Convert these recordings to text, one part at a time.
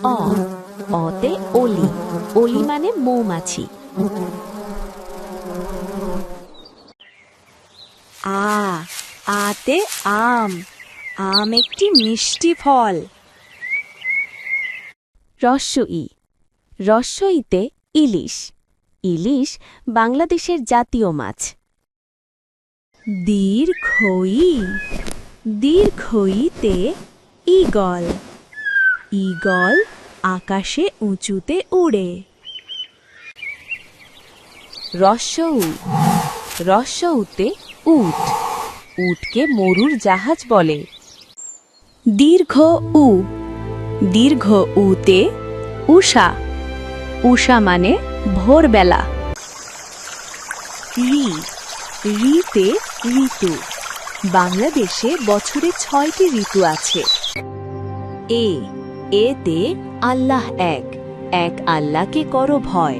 অ অতে অলি, অলি মানে মৌমাছি। আ আতে আম, আম একটি মিষ্টি ফল। ই ইতে ইলিশ, ইলিশ বাংলাদেশের জাতীয় মাছ। দীর্ঘইতে ঈগল, ঈগল আকাশে উঁচুতে উড়ে। উতে উট, উটকে মরুর জাহাজ বলে। দীর্ঘ উতে উষা, উষা মানে ভোরবেলা। রিতে ঋতু, বাংলাদেশে বছরে ৬টি ঋতু আছে। এতে আল্লাহ এক, এক আল্লাহকে করো ভয়।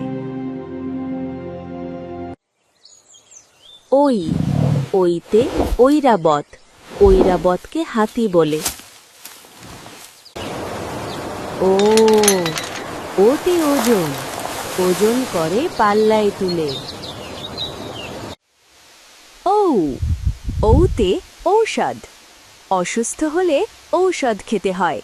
ওইতে ঐরাবত, ঐরাবতকে হাতি বলে। ওতে ওজন, ওজন করে পাল্লায় তুলে। ঔতে ঔষধ, অসুস্থ হলে ঔষধ খেতে হয়।